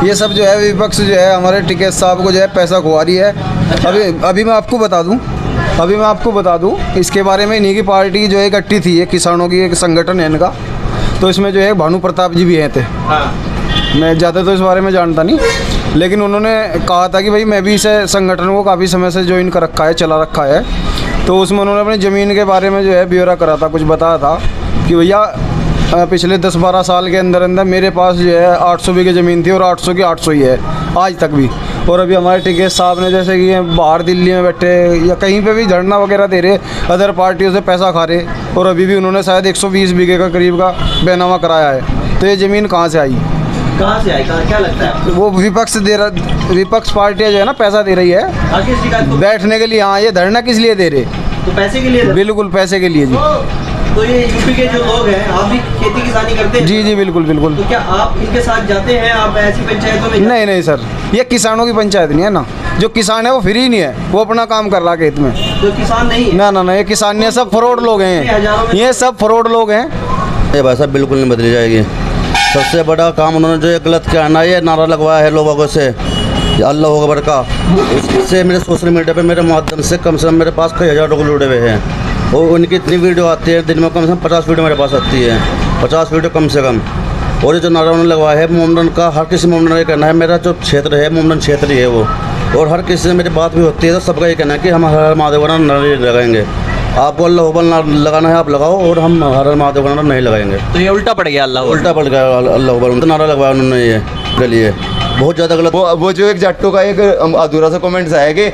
ये सब जो है विपक्ष जो है हमारे टिकैत साहब को जो है पैसा खुआ रही है। अभी मैं आपको बता दूं इसके बारे में। इन्हीं की पार्टी जो है इकट्ठी थी, ये किसानों की एक संगठन है इनका, तो इसमें जो है भानु प्रताप जी भी हैं थे। मैं ज़्यादा तो इस बारे में जानता नहीं, लेकिन उन्होंने कहा था कि भाई मैं भी इस संगठन को काफ़ी समय से ज्वाइन कर रखा है, चला रखा है। तो उसमें उन्होंने अपनी ज़मीन के बारे में जो है ब्यौरा करा था, कुछ बताया था कि भैया पिछले 10-12 साल के अंदर मेरे पास जो है 800 बीघे ज़मीन थी और 800 की 800 ही है आज तक भी। और अभी हमारे टिकैत साहब ने जैसे कि बाहर दिल्ली में बैठे या कहीं पे भी धरना वगैरह दे रहे, अदर पार्टियों से पैसा खा रहे, और अभी भी उन्होंने शायद 120 बीघे का करीब का बैनामा कराया है। तो ये ज़मीन कहाँ से आई? क्या लगता है? वो विपक्ष पार्टियाँ जो है ना पैसा दे रही है बैठने के लिए। हाँ, ये धरना किस लिए दे रहे? तो पैसे के लिए? बिल्कुल पैसे के लिए जी। तो ये यूपी के जो लोग हैं, आप भी खेती किसानी करते हैं? जी बिल्कुल। तो क्या आप इनके साथ जाते हैं? आप ऐसी पंचायतों में? नहीं सर, ये किसानों की पंचायत नहीं है ना। जो किसान है वो फ्री नहीं है, वो अपना काम कर रहा है खेत में। जो किसान नहीं है? ना, ये किसान नहीं है, सब फ्रॉड लोग हैं। ये सब फ्रॉड लोग हैं। ये भाषा बिल्कुल नहीं बदली जाएगी। सबसे बड़ा काम उन्होंने जो गलत किया ना, ये नारा लगवाया है लोगों से अल्लाह अकबर का। इससे मेरे सोशल मीडिया पे मेरे माध्यम से कम से कम मेरे पास कई हज़ार लोग जुड़े हुए हैं, और उनकी इतनी वीडियो आती है, दिन में कम से कम 50 वीडियो मेरे पास आती है, 50 वीडियो कम से कम। और ये जो नारा उन्होंने लगवाया है मोमडन का, हर किसी मोमडन का कहना है, मेरा जो क्षेत्र है मोमडन क्षेत्र ही है वो, और हर किसी से मेरी बात भी होती है, तो सबका ये कहना है कि हम हर महादेव का नारा लगाएंगे। आपको अल्लाह अकबर लगाना है आप लगाओ, और हम हर महादेव का नारा नहीं लगाएंगे। तो ये उल्टा पड़ गया, उल्टा पड़ गया अल्लाह अकबर नारा लगवाया उन्होंने, ये गलिए बहुत ज़्यादा गलत। वो जो एक जट्टू का एक अधूरा सा कमेंट्स आया कि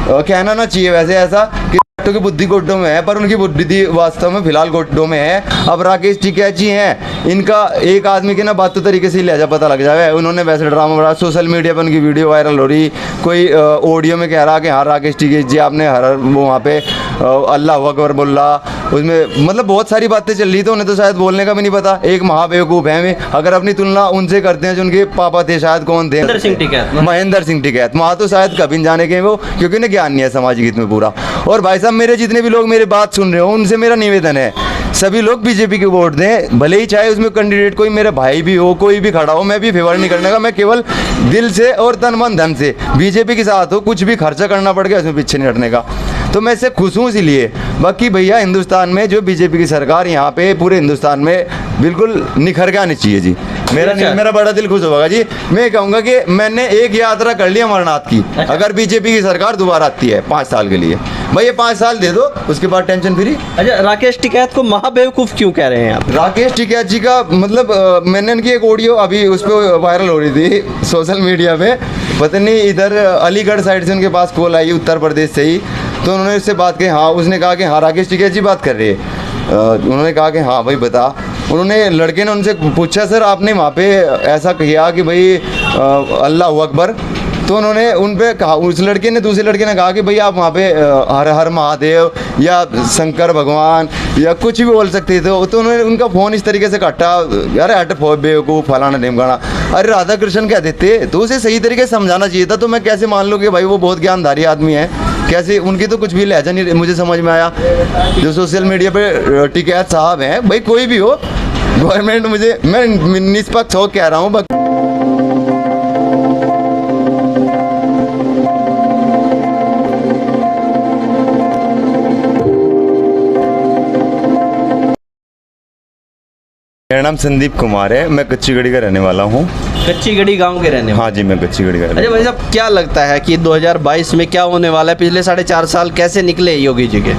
कहना ना चाहिए वैसे ऐसा कि जट्टू की बुद्धि गोड्डों में है, पर उनकी बुद्धि वास्तव में फिलहाल गोड्डों में है। अब राकेश टिकैत जी हैं, इनका एक आदमी के ना बातों तरीके से लहजा पता लग जाए। उन्होंने वैसे ड्रामा बना, सोशल मीडिया पर उनकी वीडियो वायरल हो रही, कोई ऑडियो में कह रहा कि हाँ राकेश टिकैत जी आपने हर वो वहाँ पे अल्लाह अकबर बोल रहा, उसमें मतलब बहुत सारी बातें चल रही, तो उन्हें तो शायद बोलने का भी नहीं पता। एक महाबेवकूफ़ है। अगर अपनी तुलना उनसे करते हैं जो उनके पापा थे, शायद कौन थे? महेंद्र सिंह टिकैत। वहाँ तो शायद कभी जाने के वो, क्योंकि उन्हें ज्ञान नहीं है सामाजिक हित में पूरा। और भाई साहब, मेरे जितने भी लोग मेरी बात सुन रहे हो, उनसे मेरा निवेदन है, सभी लोग बीजेपी की वोट दें, भले ही चाहे उसमें कैंडिडेट कोई मेरा भाई भी हो, कोई भी खड़ा हो, मैं भी फेवर नहीं करने का। मैं केवल दिल से और तन मन धन से बीजेपी के साथ हो, कुछ भी खर्चा करना पड़ गया उसमें पीछे नहीं हटने का। तो मैं इससे खुश हूँ इसीलिए। बाकी भैया हिंदुस्तान में जो बीजेपी की सरकार यहाँ पे पूरे हिंदुस्तान में बिल्कुल निखर के आनी चाहिए जी। मेरा बड़ा दिल खुश होगा जी। मैं कहूँगा कि मैंने एक यात्रा कर ली अमरनाथ की, अगर बीजेपी की सरकार दोबारा आती है 5 साल के लिए, भाई ये 5 साल दे दो, उसके बाद टेंशन फ्री। अच्छा, राकेश टिकैत को महाबेवकूफ़ क्यों कह रहे हैं आप? राकेश टिकैत जी का मतलब मैंने इनकी एक ऑडियो अभी उस पर वायरल हो रही थी सोशल मीडिया पे, पता नहीं इधर अलीगढ़ साइड से उनके पास कॉल आई, उत्तर प्रदेश से ही। तो उन्होंने उससे बात की, हाँ उसने कहा कि हाँ राकेश टिकैत जी बात कर रहे हैं। उन्होंने कहा कि हाँ भाई बता। उन्होंने लड़के ने उनसे पूछा सर आपने वहाँ पे ऐसा किया कि भाई अल्लाह अकबर, तो उन्होंने उन पे कहा, उस लड़के ने दूसरे लड़के ने कहा कि भाई आप वहाँ पे हर हर महादेव या शंकर भगवान या कुछ भी बोल सकते थे। तो उन्होंने उनका फ़ोन इस तरीके से काटा, अरे हट बेवकूफ़ फलाना ढिमकाना, अरे राधा कृष्ण कह देते, तो उसे सही तरीके से समझाना चाहिए था। तो मैं कैसे मान लूँ कि भाई वो बहुत ज्ञानधारी आदमी है, कैसे उनकी तो कुछ भी लहजा नहीं मुझे समझ में आया। जो सोशल मीडिया पे टिकैत साहब हैं, भाई कोई भी हो, गवर्नमेंट मुझे, मैं निष्पक्ष हो कह रहा हूँ। मेरा नाम संदीप कुमार है, मैं कच्ची गढ़ी का रहने वाला हूँ। कच्ची गढ़ी गांव के रहने वाले? हाँ जी, मैं कच्ची गढ़ी का। अच्छा भाई साहब, क्या लगता है कि 2022 में क्या होने वाला है? पिछले 4.5 साल कैसे निकले योगी जी के?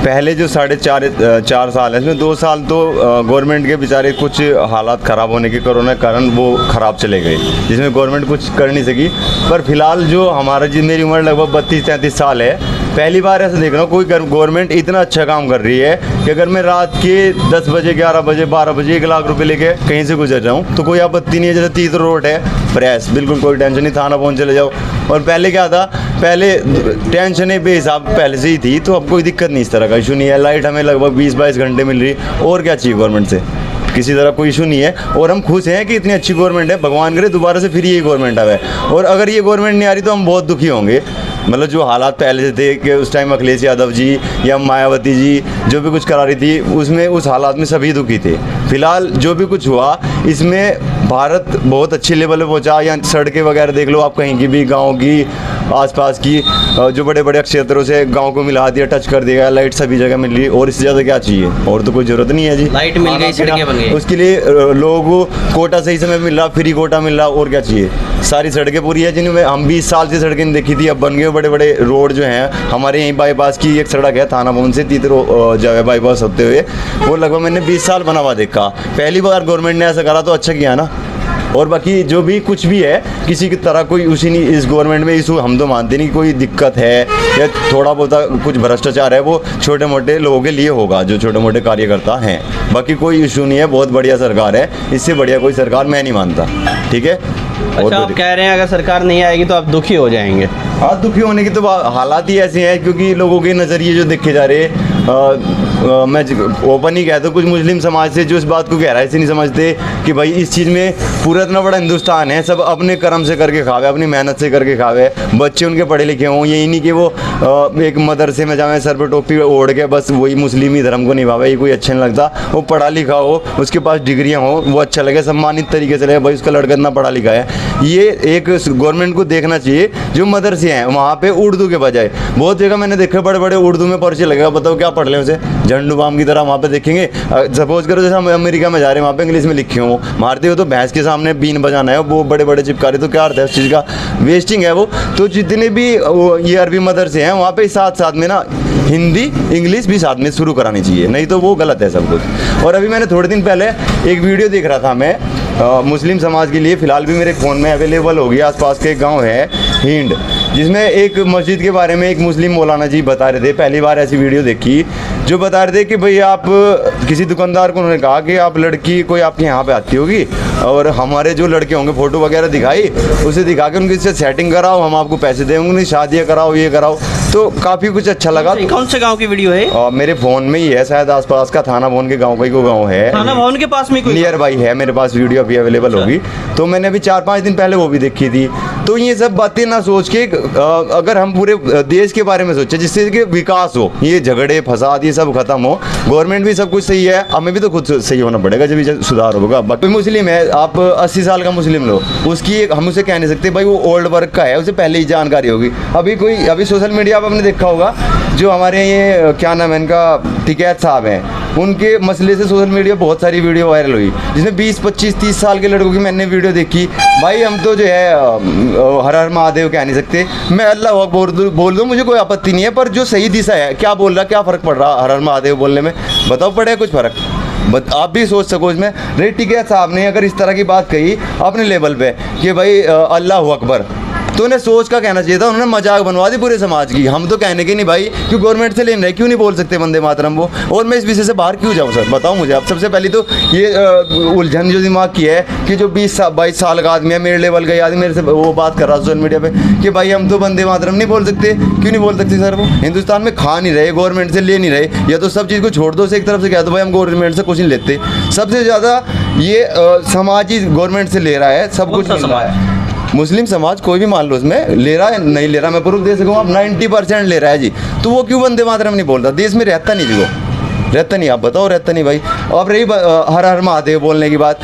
पहले जो 4.5 साल है, इसमें 2 साल तो गवर्नमेंट के बेचारे कुछ हालात ख़राब होने के कोरोना के कारण वो ख़राब चले गए, जिसमें गवर्नमेंट कुछ कर नहीं सकी। पर फिलहाल जो हमारा, जी मेरी उम्र लगभग 32-33 साल है, पहली बार ऐसा देख रहा हूँ कोई गवर्नमेंट इतना अच्छा काम कर रही है कि अगर मैं रात के 10 बजे 11 बजे 12 बजे 1 लाख रुपए लेके कहीं से गुजर जाऊँ तो कोई आपत्ति नहीं है। जैसे तीसरा रोड है, प्रेस, बिल्कुल कोई टेंशन नहीं, थाना पहुँच चले जाओ। और पहले क्या था, पहले टेंशन बेहिसाब पहले से ही थी, तो अब कोई दिक्कत नहीं, इस तरह का इशू नहीं है। लाइट हमें लगभग 20-22 घंटे मिल रही, और क्या चाहिए गवर्नमेंट से? किसी तरह कोई इशू नहीं है, और हम खुश हैं कि इतनी अच्छी गवर्नमेंट है। भगवान करे दोबारा से फिर ये गवर्नमेंट आवे, और अगर ये गवर्नमेंट नहीं आ रही तो हम बहुत दुखी होंगे। मतलब जो हालात पहले से थे कि उस टाइम अखिलेश यादव जी या मायावती जी जो भी कुछ करा रही थी उसमें उस हालात में सभी दुखी थे। फिलहाल जो भी कुछ हुआ इसमें भारत बहुत अच्छी लेवल पे पहुंचा। या सड़कें वगैरह देख लो आप, कहीं की भी गांव की आसपास की जो बड़े बड़े क्षेत्रों से गांव को मिला दिया, टच कर दिया, लाइट सभी जगह मिल रही है। और इससे ज़्यादा क्या चाहिए? और तो कोई ज़रूरत नहीं है जी। लाइट मिल गई, सड़कें बन गई, उसके लिए लोगों को कोटा सही समय मिल रहा, फ्री कोटा मिल रहा, और क्या चाहिए? सारी सड़कें पूरी है जिनमें हम 20 साल से सड़कें नहीं देखी थी, अब बन गए बड़े बड़े रोड जो हैं। हमारे यहीं बाईपास की एक सड़क है थाना भवन से तीतरो जावे बाईपास होते हुए, वो लगभग मैंने 20 साल बना हुआ देखा। पहली बार गवर्नमेंट ने ऐसा करा तो अच्छा किया ना। और बाकी जो भी कुछ भी है किसी की तरह कोई उसी नहीं, इस गवर्नमेंट में इशू हम तो मानते नहीं कोई दिक्कत है या थोड़ा बहुत कुछ भ्रष्टाचार है, वो छोटे मोटे लोगों के लिए होगा जो छोटे मोटे कार्यकर्ता हैं। बाकी कोई इशू नहीं है, बहुत बढ़िया सरकार है, इससे बढ़िया कोई सरकार मैं नहीं मानता। ठीक है। अच्छा, आप कह रहे हैं अगर सरकार नहीं आएगी तो आप दुखी हो जाएंगे? हाँ, दुखी होने की तो हालात ही ऐसे हैं क्योंकि लोगों के नज़रिए जो देखे जा रहे मैं ओपन ही कहता हूँ, कुछ मुस्लिम समाज से जो इस बात को गहराई से नहीं समझते कि भाई इस चीज़ में पूरा इतना बड़ा हिंदुस्तान है, सब अपने कर्म से करके खावे, अपनी मेहनत से करके खावे, बच्चे उनके पढ़े लिखे हों। यही नहीं कि वो एक मदरसे में जावे सर पर टोपी ओढ़ के बस वही मुस्लिम ही धर्म को निभावे, ये कोई अच्छा नहीं लगता। वो पढ़ा लिखा हो, उसके पास डिग्रियाँ हों, वो अच्छा लगे, सम्मानित तरीके से लगे भाई उसका लड़का इतना पढ़ा लिखा है। ये एक गवर्नमेंट को देखना चाहिए। जो मदरसे हैं वहाँ पे उर्दू के बजाय बहुत जगह मैंने देखा बड़े बड़े उर्दू में पर्चे लगेगा, बताओ क्या पढ़ लें उसे? झंडू बाम की तरह वहाँ पे देखेंगे। सपोज करो जैसे हम अमेरिका में जा रहे हैं, वहाँ पे इंग्लिश में लिखे हो, मारते हो तो भैंस के सामने बीन बजाना है, वो बड़े बड़े चिपका रहे, तो क्या अर्थ है उस चीज़ का? वेस्टिंग है वो। तो जितने भी ये अरबी मदरसे हैं वहाँ पे साथ साथ में ना हिंदी इंग्लिश भी साथ में शुरू करानी चाहिए, नहीं तो वो गलत है सब कुछ। और अभी मैंने थोड़े दिन पहले एक वीडियो देख रहा था मैं मुस्लिम समाज के लिए, फ़िलहाल भी मेरे फ़ोन में अवेलेबल हो गया। आसपास के गांव है हिंड, जिसमें एक मस्जिद के बारे में एक मुस्लिम मौलाना जी बता रहे थे। पहली बार ऐसी वीडियो देखी जो बता रहे थे कि भाई आप किसी दुकानदार को उन्होंने कहा कि आप लड़की कोई आपके यहाँ पे आती होगी और हमारे जो लड़के होंगे फ़ोटो वगैरह दिखाई, उसे दिखा के उनकी से सेटिंग कराओ, हम आपको पैसे देंगे, शादियाँ कराओ, ये कराओ। तो काफ़ी कुछ अच्छा लगा। कौन से गाँव की वीडियो है? मेरे फ़ोन में ही है, शायद आसपास का थाना भवन के गाँव का ही को गाँव है, थाना भवन के पास में कोई नियर बाई है। मेरे पास वीडियो अभी अवेलेबल होगी, तो मैंने अभी 4-5 दिन पहले वो भी देखी थी। तो ये सब बातें ना सोच के अगर हम पूरे देश के बारे में सोचें जिससे कि विकास हो, ये झगड़े फसाद ये सब खत्म हो, गवर्नमेंट भी सब कुछ सही है, हमें भी तो खुद सही होना पड़ेगा जब सुधार होगा। बाकी मुस्लिम है, आप 80 साल का मुस्लिम लो, उसकी एक हम उसे कह नहीं सकते भाई वो ओल्ड वर्क का है, उसे पहले ही जानकारी होगी। अभी सोशल मीडिया पर आपने देखा होगा जो हमारे ये क्या नाम है इनका, टिकैत साहब हैं, उनके मसले से सोशल मीडिया बहुत सारी वीडियो वायरल हुई जिसमें 20, 25, 30 साल के लड़कों की मैंने वीडियो देखी। भाई हम तो जो है हर हर महादेव कह नहीं सकते, मैं अल्लाह बोल दूँ मुझे कोई आपत्ति नहीं है, पर जो सही दिशा है क्या बोल रहा, क्या फ़र्क पड़ रहा हर हर महादेव बोलने में? बताओ पड़ेगा कुछ फ़र्क? आप भी सोच सको इसमें। रे टिकैत साहब ने अगर इस तरह की बात कही अपने लेवल पे कि भाई अल्लाह अकबर, तो उन्हें सोच का कहना चाहिए था, उन्होंने मजाक बनवा दी पूरे समाज की। हम तो कहने के नहीं भाई, क्यों गवर्नमेंट से लेना है, क्यों नहीं बोल सकते वंदे मातरम वो? और मैं इस विषय से बाहर क्यों जाऊँ सर, बताओ मुझे आप। सबसे पहले तो ये उलझन जो दिमाग की है कि जो 20-22 साल का आदमी है, मेरे लेवल का आदमी मेरे से वो बात कर रहा है सोशल मीडिया पे कि भाई हम तो वंदे मातरम नहीं बोल सकते। क्यों नहीं बोल सकते सर? वो हिंदुस्तान में खा नहीं रहे, गवर्नमेंट से ले नहीं रहे, या तो सब चीज़ को छोड़ दो, से एक तरफ से कह दो भाई हम गवर्नमेंट से कुछ नहीं लेते। सबसे ज़्यादा ये समाज ही गवर्नमेंट से ले रहा है, सब कुछ मिल रहा है। मुस्लिम समाज कोई भी मान लो उसमें ले रहा है, नहीं ले रहा मैं प्रूफ दे सकूँ, आप 90% ले रहा है जी, तो वो क्यों वंदे मातरम नहीं बोलता? देश में रहता नहीं जी, वो रहता नहीं, आप बताओ रहता नहीं भाई। अब रही हर हर महादेव बोलने की बात,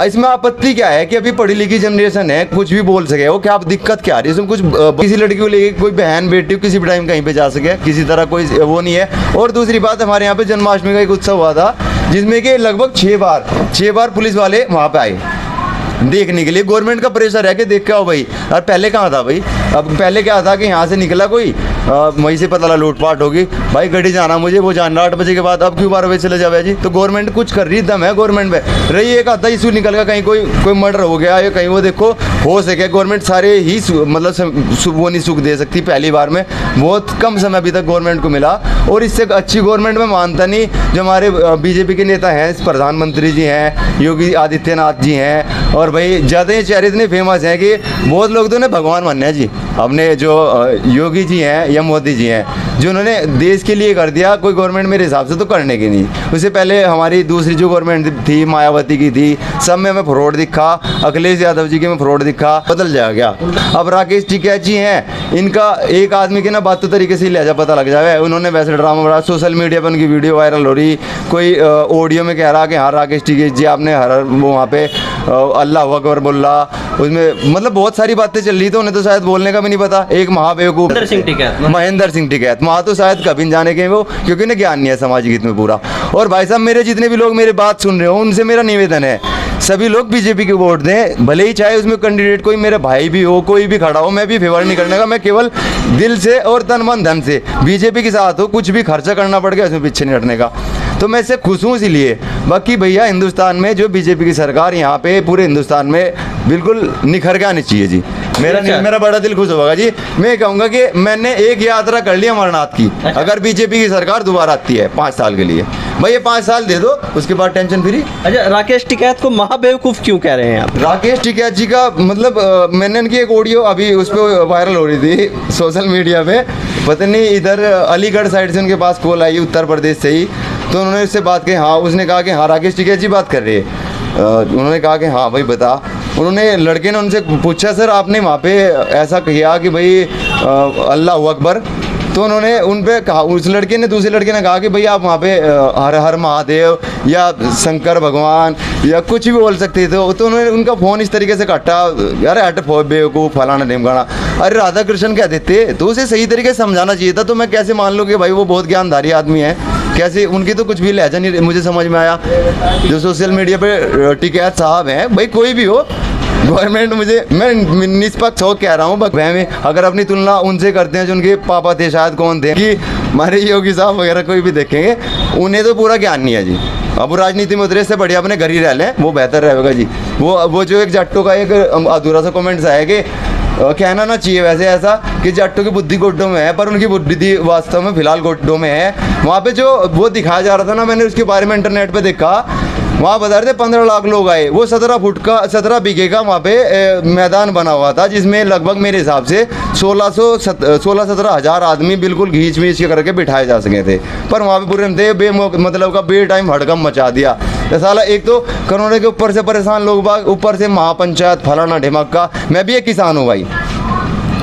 इसमें आपत्ति क्या है कि अभी पढ़ी लिखी जनरेशन है, कुछ भी बोल सके, वो क्या आप दिक्कत क्या आ रही है इसमें? कुछ किसी लड़की को लेके कोई बहन बेटी किसी भी टाइम कहीं पे जा सके, किसी तरह कोई वो नहीं है। और दूसरी बात, हमारे यहाँ पे जन्माष्टमी का एक उत्सव हुआ था जिसमें कि लगभग 6 बार पुलिस वाले वहाँ पे आए देखने के लिए। गवर्नमेंट का प्रेशर है कि देख के आओ भाई। और पहले कहाँ था भाई? अब पहले क्या था कि यहाँ से निकला कोई वहीं से पता लगा लूटपाट होगी, भाई गड्डी जाना मुझे, वो जाना 8 बजे के बाद, अब क्यों 12 बजे चले जावे जी? तो गवर्नमेंट कुछ कर रही, दम है गवर्नमेंट में। रही एक आता इशू निकल गया, कहीं कोई मर्डर हो गया या कहीं, वो देखो हो सके गवर्नमेंट सारे ही मतलब वो नहीं सुख दे सकती। पहली बार में बहुत कम समय अभी तक गवर्नमेंट को मिला, और इससे अच्छी गवर्नमेंट में मानता नहीं जो हमारे बीजेपी के नेता हैं, प्रधानमंत्री जी हैं, योगी आदित्यनाथ जी हैं, और भाई ज़्यादा ही चेहरे इतने फेमस हैं कि बहुत लोग तो उन्हें भगवान मानने हैं जी। अपने जो योगी जी हैं या मोदी जी हैं, जो उन्होंने देश के लिए कर दिया। कोई गवर्नमेंट मेरे हिसाब से तो करने की नहीं। उससे पहले हमारी दूसरी जो गवर्नमेंट थी मायावती की थी, सब में हमें फ्रॉड दिखा। अखिलेश यादव जी के में फ्रॉड दिखा, बदल जाएगा। अब राकेश टिकैत जी हैं, इनका एक आदमी के ना बात तो तरीके से लहजा पता लग जाए। उन्होंने वैसे ड्रामा बना, सोशल मीडिया पर उनकी वीडियो वायरल हो रही। कोई ऑडियो में कह रहा कि हाँ राकेश टिकैत जी आपने हर वो वहाँ पे अल्लाह अकबर बोल रहा, उसमें मतलब बहुत सारी बातें चल रही। तो उन्हें तो शायद बोलने का भी नहीं पता। एक महाबेवकूफ महेंद्र सिंह टिकैत, वहाँ तो शायद कभी नहीं जाने के वो, क्योंकि उन्हें ज्ञान नहीं है सामाजिक हित में पूरा। और भाई साहब, मेरे जितने भी लोग मेरी बात सुन रहे हो, उनसे मेरा निवेदन है, सभी लोग बीजेपी को वोट दें। भले ही चाहे उसमें कैंडिडेट कोई मेरा भाई भी हो, कोई भी खड़ा हो, मैं भी फेवर नहीं करने का। मैं केवल दिल से और तन मन धन से बीजेपी के साथ हो। कुछ भी खर्चा करना पड़ गया उसमें पीछे नहीं हटने का, तो मैं इससे खुश हूँ इसीलिए। बाकी भैया, हिंदुस्तान में जो बीजेपी की सरकार यहाँ पे पूरे हिंदुस्तान में बिल्कुल निखर के आनी चाहिए जी। मेरा बड़ा दिल खुश होगा जी। मैं कहूँगा कि मैंने एक यात्रा कर ली अमरनाथ की। अगर बीजेपी की सरकार दोबारा आती है 5 साल के लिए, भाई ये 5 साल दे दो, उसके बाद टेंशन फ्री। अच्छा, राकेश टिकैत को महाबेवकूफ क्यों कह रहे हैं आप? राकेश टिकैत जी का मतलब मैंने उनकी एक ऑडियो अभी उस पर वायरल हो रही थी सोशल मीडिया पे। पता नहीं इधर अलीगढ़ साइड से उनके पास कॉल आई, उत्तर प्रदेश से ही। तो उन्होंने उससे बात की, हाँ उसने कहा कि हाँ राकेश टिकैत जी बात कर रहे हैं। उन्होंने कहा कि हाँ भाई बता। उन्होंने लड़के ने उनसे पूछा, सर आपने वहाँ पे ऐसा किया कि भाई अल्लाह अकबर। तो उन्होंने उन पे कहा, उस लड़के ने, दूसरे लड़के ने कहा कि भाई आप वहाँ पे हर हर महादेव या शंकर भगवान या कुछ भी बोल सकते थे। तो उन्होंने उनका फ़ोन इस तरीके से काटा, अरे हट बेवकूफ़ फलाना ढिमकाना, अरे राधा कृष्ण क्या देते। तो उसे सही तरीके से समझाना चाहिए था। तो मैं कैसे मान लूँ कि भाई वो बहुत ज्ञानधारी आदमी है, कैसे उनकी तो कुछ भी लहजा नहीं मुझे समझ में आया। जो सोशल मीडिया पे टिकैत साहब हैं, भाई कोई भी हो, गवर्नमेंट मैं निष्पक्ष हो कह रहा हूँ। अगर अपनी तुलना उनसे करते हैं जो उनके पापा थे, शायद कौन थे, कि हमारे योगी साहब वगैरह कोई भी देखेंगे, उन्हें तो पूरा ज्ञान नहीं है जी। अब राजनीति में उतरे से बढ़िया अपने घर ही रह लें, वो बेहतर रहेगा जी। वो जो एक जट्टों का एक अधूरा सा कमेंट्स आया कि कहना ना चाहिए वैसे ऐसा कि जट्टों की बुद्धि गोड्डों में है, पर उनकी बुद्धि वास्तव में फिलहाल गोड्डों में है। वहाँ पे जो वो दिखाया जा रहा था ना, मैंने उसके बारे में इंटरनेट पे देखा। वहाँ बता रहे थे 15 लाख लोग आए। वो 17 फुट का 17 बीघे का वहाँ पे मैदान बना हुआ था, जिसमें लगभग मेरे हिसाब से 16-17 हज़ार आदमी बिल्कुल घींच वींच के करके बिठाए जा सके थे। पर वहाँ पे पूरे मतलब का बे टाइम हड़कम मचा दिया। साला एक तो कोरोना के ऊपर से परेशान लोग बाग, ऊपर से महापंचायत फलाना ढिमक्का। मैं भी एक किसान हूँ भाई,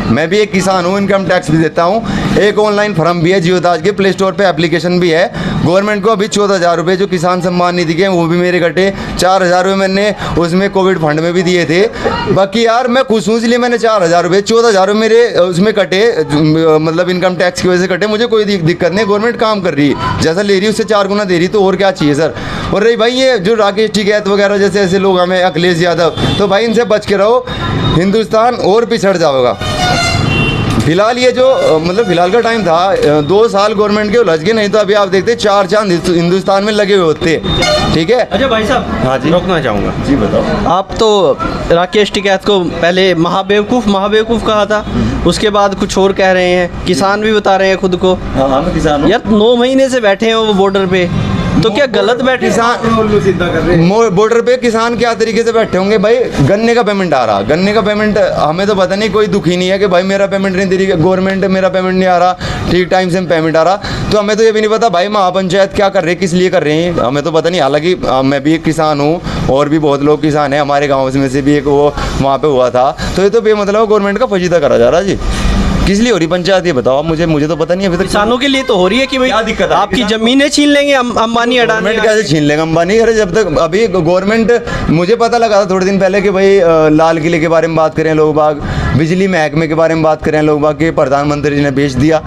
मैं भी एक किसान हूँ, इनकम टैक्स भी देता हूँ। एक ऑनलाइन फॉर्म भी है जियोदाज के, प्ले स्टोर पे एप्लीकेशन भी है। गवर्नमेंट को अभी 14,000 रुपये जो किसान सम्मान निधि के वो भी मेरे कटे। 4,000 रुपये मैंने उसमें कोविड फंड में भी दिए थे। बाकी यार मैं खुश हूँ, इसलिए मैंने 4,000 रुपये 14,000 रुपये मेरे उसमें कटे, मतलब इनकम टैक्स की वजह से कटे। मुझे कोई दिक्कत नहीं, गवर्नमेंट काम कर रही है, जैसा ले रही है उससे 4 गुना दे रही, तो और क्या चाहिए सर। और रही भाई ये जो राकेश टिकैत वगैरह जैसे ऐसे लोग हमें, अखिलेश यादव, तो भाई इनसे बच के रहो, हिंदुस्तान और पिछड़ जाएगा। फिलहाल ये जो मतलब फिलहाल का टाइम था, 2 साल गवर्नमेंट के उलझ गए, नहीं तो अभी आप देखते 4 चांद हिंदुस्तान में लगे हुए होते। ठीक है। अच्छा भाई साहब, हाँ जी, रोकना चाहूँगा जी, बताओ। आप तो राकेश टिकैत को पहले महाबेवकूफ़ कहा था, उसके बाद कुछ और कह रहे हैं, किसान भी बता रहे हैं खुद को। हाँ, मैं किसान हूँ यार 9 महीने से बैठे हैं वो बॉर्डर पे, तो क्या गलत बैठे? बॉर्डर पे किसान क्या तरीके से बैठे होंगे भाई। गन्ने का पेमेंट आ रहा, गन्ने का पेमेंट हमें तो पता नहीं, कोई दुखी नहीं है कि भाई मेरा पेमेंट नहीं दे रही, गवर्नमेंट मेरा पेमेंट नहीं आ रहा ठीक टाइम से पेमेंट आ रहा। तो हमें तो ये भी नहीं पता भाई महापंचायत क्या कर रहे, किस लिए कर रहे हैं, हमें तो पता नहीं। हालांकि मैं भी एक किसान हूँ और भी बहुत लोग किसान हैं, हमारे गाँव में से भी एक वो वहाँ पे हुआ था। तो ये तो बेमतलब गवर्नमेंट का फजीता करा जा रहा है जी। किस लिए हो रही पंचायत, ये बताओ आप मुझे तो पता नहीं है अभी तक। किसानों के लिए तो हो रही है कि भाई क्या दिक्कत है? आपकी जमीनें छीन लेंगे अंबानी अडानी। गवर्नमेंट कैसे छीन लेगा अंबानी? अरे जब तक अभी गवर्नमेंट, मुझे पता लगा था थोड़े दिन पहले कि भाई लाल किले के बारे में बात करें लोग बाग, बिजली महकमे के बारे में बात करें लोग बाग, के प्रधानमंत्री जी ने बेच दिया।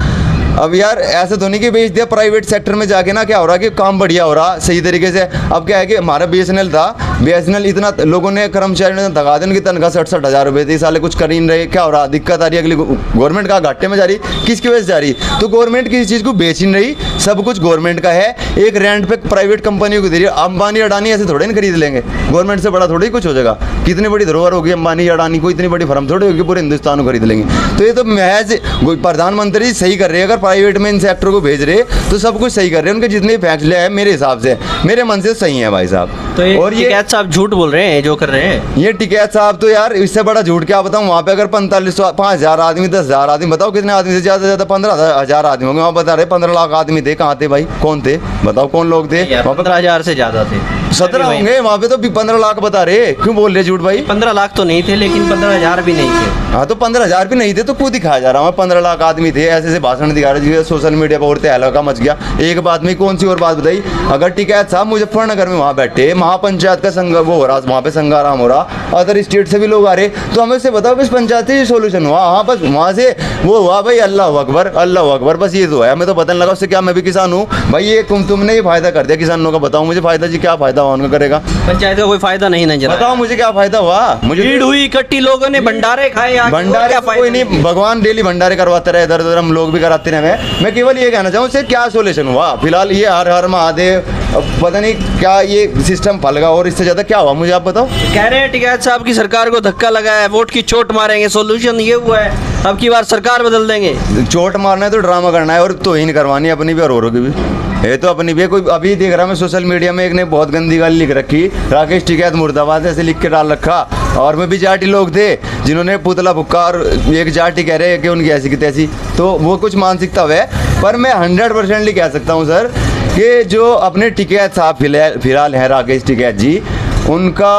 अब यार ऐसे तो नहीं कि बेच दिया, प्राइवेट सेक्टर में जाके ना क्या हो रहा कि काम बढ़िया हो रहा सही तरीके से। अब क्या है कि हमारा BSNL था, BSNL इतना लोगों ने कर्मचारियों ने दगा दी, उनकी तनख्वाह 67 हज़ार रुपये थी, साले कुछ कर ही नहीं रहे। क्या हो रहा, दिक्कत आ रही है, अगली गवर्नमेंट का घाटे में जा रही, किसकी वजह से जा रही? तो गवर्नमेंट किसी चीज़ को बेच ही नहीं रही, सब कुछ गवर्नमेंट का है, एक रेंट पे प्राइवेट कंपनियों को दे रही है। अंबानी अडानी ऐसे थोड़े नहीं खरीद लेंगे, गवर्नमेंट से बड़ा थोड़ी कुछ हो जाएगा। कितनी बड़ी धरोहर होगी अंबानी अडानी को, इतनी बड़ी फर्म थोड़ी होगी पूरे हिंदुस्तान को खरीद लेंगे। तो ये तो महज प्रधानमंत्री सही कर रहे हैं। अगर प्राइवेट में इन सेक्टर को भेज रहे तो सब कुछ सही कर रहे हैं। उनके जितने फैसले हैं मेरे हिसाब से, मेरे मन से सही है भाई साहब। तो और ये टिकैत साहब झूठ बोल रहे हैं जो कर रहे हैं। ये टिकैत साहब तो यार इससे बड़ा झूठ क्या बताऊं। वहाँ पे अगर 5,000 आदमी 10,000 आदमी, बताओ कितने आदमी से ज़्यादा 15,000 आदमी होंगे। वहाँ बता रहे 15 लाख आदमी थे। कहाँ थे भाई, कौन थे बताओ, कौन लोग थे वहाँ पे? 15,000 से ज्यादा थे। 17 होंगे वहाँ पे, तो 15 लाख बता रहे, क्यों बोल रहे झूठ भाई? 15 लाख तो नहीं थे, लेकिन 15,000 भी नहीं थे। हाँ तो 15,000 भी नहीं थे तो क्यों दिखाया जा रहा है? 15 लाख आदमी थे, ऐसे ऐसे भाषण दिखा रहे जिससे सोशल मीडिया पर और तहलका का मच गया। एक बात में कौन सी और बात बताई, अगर टिकैत साहब मुजफ्फरनगर में वहाँ बैठे, महापंचायत का संग वो हो रहा, वहाँ पे संगाराम हो रहा, अदर स्टेट से भी लोग आ रहे, तो हमें उससे बताओ कि इस पंचायत से सोल्यूशन हुआ? हाँ बस वहाँ से वो हुआ भाई, अल्लाह अकबर अल्लाह अकबर, बस ये तो है। हमें तो पता नहीं लगा उससे क्या, मैं भी किसान हूँ भाई। ये तुमने ये फायदा कर दिया किसानों का, बताओ मुझे फायदा जी, क्या फायदा हुआ उनका करेगा? पंचायत का कोई फायदा नहीं नजर आया। बताओ मुझे क्या फायदा हुआ? मुझे भीड़ हुई इकट्ठी, लोगों ने भंडारे खाए, भंडारे क्या तो कोई नहीं, भगवान डेली भंडारे करवाते रहे, इधर उधर हम लोग भी कराते रहे। मैं केवल ये कहना चाहूँ इससे क्या सोल्यूशन हुआ फिलहाल? ये हर हर महादेव, अब पता नहीं क्या ये सिस्टम फलगा, और इससे ज्यादा क्या हुआ मुझे आप बताओ। कह रहे हैं टिकैत साहब की सरकार को धक्का लगा है, वोट की चोट मारेंगे, सोल्यूशन ये हुआ है अब की बार सरकार बदल देंगे। चोट मारना है तो ड्रामा करना है, और तौहीन करवानी है अपनी भी और औरों की भी। ये तो अपनी भी कोई अभी देख रहा मैं सोशल मीडिया में, एक ने बहुत गंदी गाली लिख रखी, राकेश टिकैत मुर्दाबाद ऐसे लिख के डाल रखा। और में भी जाटी लोग थे जिन्होंने पुतला फुक्का, और एक जाटी कह रहे हैं कि उनकी ऐसी की तैसी, तो वो कुछ मानसिकता है। पर मैं 100% कह सकता हूँ सर कि जो अपने टिकैत साहब फिलहाल हैं राकेश टिकैत जी, उनका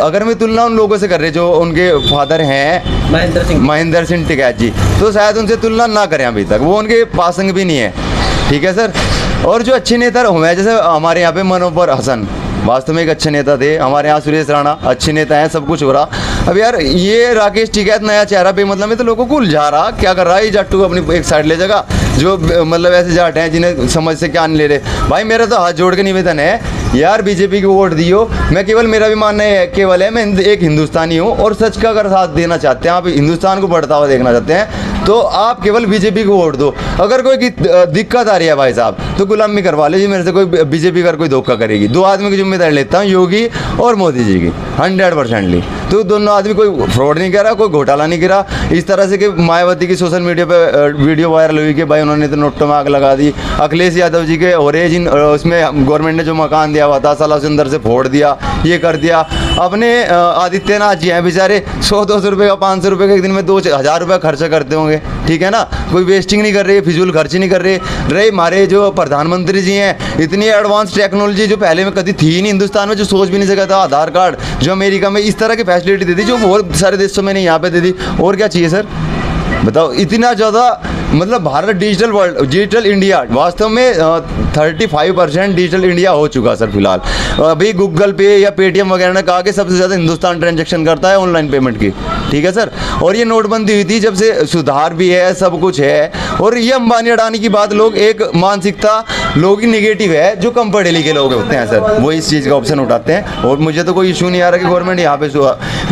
अगर मैं तुलना उन लोगों से कर रहे जो उनके फादर हैं महेंद्र सिंह टिकैत जी, तो शायद उनसे तुलना ना करें अभी तक, वो उनके पासंग भी नहीं है। ठीक है सर। और जो अच्छे नेता हुए, जैसे हमारे यहाँ पे मनोहर हसन वास्तव में एक अच्छे नेता थे, हमारे यहाँ सुरेश राणा अच्छे नेता हैं, सब कुछ हो रहा। अब यार ये राकेश टिकैत नया चेहरा पे मतलब में तो लोगों को उलझा रहा, क्या कर रहा है? ये जाट्टू को अपनी एक साइड ले जाएगा, जो मतलब ऐसे जाट हैं जिन्हें समझ से क्या नहीं ले रहे। भाई मेरा तो हाथ जोड़ के निवेदन है यार, बीजेपी को वोट दियो। मैं केवल, मेरा भी मानना है केवल है, मैं एक हिंदुस्तानी हूँ और सच का अगर साथ देना चाहते हैं, आप हिंदुस्तान को बढ़ता हुआ देखना चाहते हैं, तो आप केवल बीजेपी को वोट दो। अगर कोई दिक्कत आ रही है भाई साहब तो गुलामी करवा लीजिए मेरे से, कोई बीजेपी का कोई धोखा करेगी। दो आदमी की जिम्मेदारी लेता हूँ, योगी और मोदी जी की 100%। तो दोनों आदमी कोई फ्रॉड नहीं करा, कोई घोटाला नहीं करा। इस तरह से कि मायावती की सोशल मीडिया पे वीडियो वायरल हुई कि भाई उन्होंने तो नोटों में आग लगा दी। अखिलेश यादव जी के और जिन उसमें गवर्नमेंट ने जो मकान दिया हुआ था साला सुंदर से फोड़ दिया, ये कर दिया। अपने आदित्यनाथ जी हैं बेचारे, 100-200 रुपये का 500 रुपये का एक दिन में 2,000 रुपये खर्चा करते होंगे। ठीक है ना, कोई वेस्टिंग नहीं कर रहे, फिजूल खर्च नहीं कर रहे। हमारे जो प्रधानमंत्री जी हैं, इतनी एडवांस टेक्नोलॉजी जो पहले में कभी थी ही नहीं हिंदुस्तान में, जो सोच भी नहीं सका था। आधार कार्ड जो अमेरिका में इस तरह की फैसिलिटी दी थी, जो बहुत सारे देशों में नहीं, यहाँ पे दे दी। और क्या चाहिए सर बताओ? इतना ज़्यादा मतलब Bharat digital world, digital India, वास्तव में 35% डिजिटल इंडिया हो चुका सर फिलहाल। अभी गूगल पे या पेटीएम वगैरह ने कहा कि सबसे ज़्यादा हिंदुस्तान ट्रांजैक्शन करता है ऑनलाइन पेमेंट की। ठीक है सर। और ये नोटबंदी हुई थी जब से, सुधार भी है, सब कुछ है। और ये अंबानी अडानी की बात, लोग एक मानसिकता लोगों की निगेटिव है, जो कम पढ़े लिखे लोग होते हैं सर, वो इस चीज़ का ऑप्शन उठाते हैं। और मुझे तो कोई इशू नहीं आ रहा कि गवर्नमेंट यहाँ पे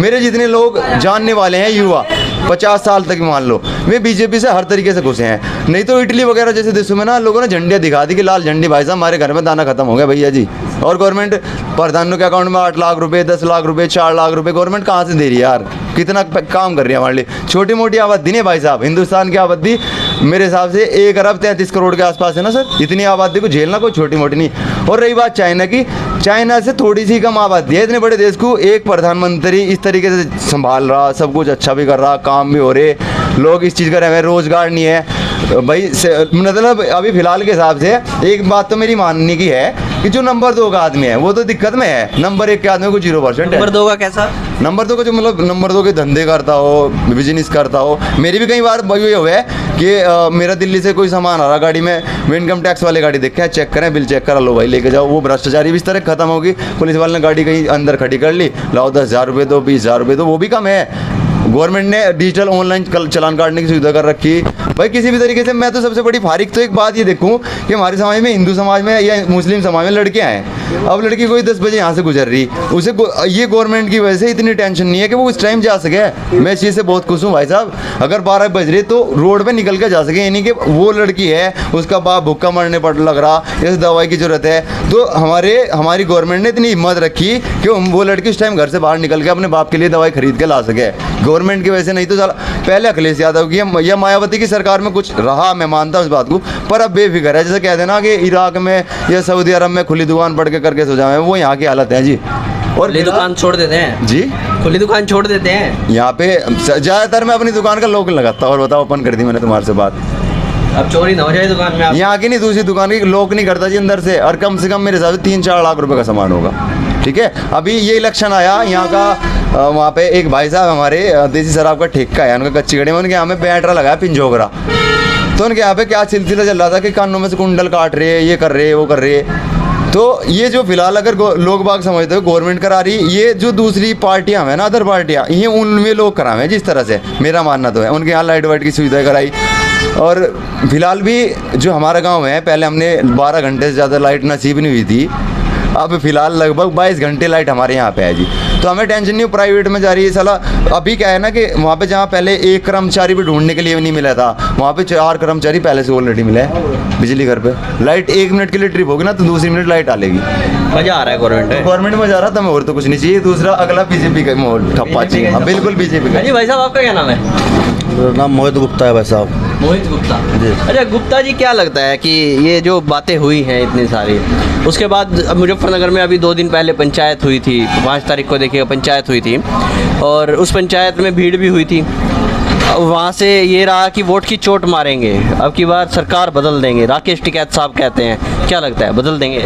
मेरे जितने लोग जानने वाले हैं युवा 50 साल तक मान लो, वे बीजेपी से हर तरीके से घुसे हैं। नहीं तो इटली वगैरह जैसे देशों में ना लोगों ने झंडियाँ दिखा दी कि लाल झंडी भाई साहब हमारे घर में दाना खत्म हो गया भैया जी। और गवर्नमेंट प्रधानों के अकाउंट में 8 लाख रुपए, 10 लाख रुपए, 4 लाख रुपए गवर्नमेंट कहाँ से दे रही है यार? कितना काम कर रही है हमारे लिए? छोटी मोटी आबादी नहीं भाई साहब, हिंदुस्तान की आबादी मेरे हिसाब से 1 अरब 33 करोड़ के आसपास है ना सर। इतनी आबादी को झेलना कोई छोटी मोटी नहीं। और रही बात चाइना की, चाइना से थोड़ी सी कम आबादी है, इतने बड़े देश को एक प्रधानमंत्री इस तरीके से संभाल रहा, सब कुछ अच्छा भी कर रहा, काम भी हो रहे, लोग इस चीज़ कर रहे हैं, रोजगार नहीं है भाई मतलब अभी फिलहाल के हिसाब से। एक बात तो मेरी मानने की है कि जो नंबर 2 का आदमी है वो तो दिक्कत में है, नंबर 1 के आदमी को 0% है। नंबर 2 का कैसा? नंबर 2 का जो मतलब नंबर 2 के धंधे करता हो, बिजनेस करता हो। मेरी भी कई बार ये हुआ है कि मेरा दिल्ली से कोई सामान आ रहा गाड़ी में, वो इनकम टैक्स वाले गाड़ी देखे, चेक करें, बिल चेक करा, लो भाई लेके जाओ। वो भ्रष्टाचारी भी इस तरह खत्म होगी। पुलिस वाले ने गाड़ी कहीं अंदर खड़ी कर ली, लाओ 10,000 रुपये दो, 20,000 रुपये दो, वो भी कम है। गवर्नमेंट ने डिजिटल ऑनलाइन चालान काटने की सुविधा कर रखी भाई। किसी भी तरीके से मैं तो सबसे बड़ी फारिक तो एक बात ये देखूं कि हमारे समाज में, हिंदू समाज में या मुस्लिम समाज में लड़कियां हैं। अब लड़की कोई 10 बजे यहाँ से गुजर रही, उसे ये गवर्नमेंट की वजह से इतनी टेंशन नहीं है कि वो उस टाइम जा सके। मैं इस चीज़ से बहुत खुश हूँ भाई साहब। अगर 12 बज रही तो रोड पर निकल के जा सके, यानी कि वो लड़की है, उसका बाप भूखा मरने पर लग रहा, इस दवाई की जरूरत है, तो हमारी गवर्नमेंट ने इतनी हिम्मत रखी कि वो लड़की उस टाइम घर से बाहर निकल के अपने बाप के लिए दवाई खरीद के ला सके। गवर्नमेंट की वजह से, नहीं तो साला पहले अखिलेश यादव की या मायावती की सरकार में कुछ रहा, मैं मानता हूँ इस बात को, पर अब बेफिक्र है। जैसे कहते हैं ना कि इराक में या सऊदी अरब में खुली दुकान पढ़ के करके सो जाए, वो यहाँ की हालत है जी। और खुली दुकान छोड़ देते हैं जी, खुली दुकान छोड़ देते हैं। यहाँ पे ज़्यादातर मैं अपनी दुकान का लॉक लगाता हूँ। और बताओ, ओपन कर दी मैंने तुम्हारे से बात, अब चोरी ना हो जाए दुकान में आप। यहाँ की नहीं दूसरी दुकान की लॉक नहीं करता जी अंदर से, और कम से कम मेरे हिसाब से 3-4 लाख रुपए का सामान होगा। ठीक है, अभी ये इलेक्शन आया यहाँ का, वहाँ पे एक भाई साहब हमारे देसी शराब का ठेका है उनका, कच्ची गड़ी में, उनके यहाँ में बैटरा लगाया पिंजोगरा। तो उनके यहाँ पे क्या सिलसिला चल रहा था कि कानों में से कुंडल काट रहे, ये कर रहे, वो कर रहे। तो ये जो फिलहाल अगर लोग बाग समझते हो गवर्नमेंट करा रही, ये जो दूसरी पार्टियां हैं ना, अदर पार्टियां, ये उनमें लोग करावे जिस तरह से, मेरा मानना तो है। उनके यहाँ लाइट वाइट की सुविधा कराई। और फिलहाल भी जो हमारा गांव है, पहले हमने 12 घंटे से ज़्यादा लाइट नसीब नहीं हुई थी, अब फिलहाल लगभग 22 घंटे लाइट हमारे यहाँ पे है जी। तो हमें टेंशन नहीं, प्राइवेट में जा रही है साला। अभी क्या है ना कि वहाँ पे जहाँ पहले एक कर्मचारी भी ढूंढने के लिए भी नहीं मिला था, वहाँ पे 4 कर्मचारी पहले से ऑलरेडी मिले हैं बिजली घर पे। लाइट 1 मिनट के लिए ट्रिप होगी ना, तो दूसरी मिनट लाइट आ लेगी। मजा आ रहा है गवर्नमेंट में जा रहा था मैं, और तो कुछ नहीं चाहिए। दूसरा अगला बीजेपी का मोड़ ठप्पा चाहिए। हाँ, बिल्कुल बीजेपी का। जी भाई साहब, आपका क्या नाम है? मेरा नाम मोहित गुप्ता है भाई साहब। मोहित गुप्ता जी। अच्छा गुप्ता जी, क्या लगता है कि ये जो बातें हुई हैं इतनी सारी, उसके बाद अब मुजफ्फरनगर में अभी 2 दिन पहले पंचायत हुई थी, 5 तारीख को देखिएगा पंचायत हुई थी, और उस पंचायत में भीड़ भी हुई थी। वहाँ से ये रहा कि वोट की चोट मारेंगे, अब की बार सरकार बदल देंगे, राकेश टिकैत साहब कहते हैं, क्या लगता है बदल देंगे?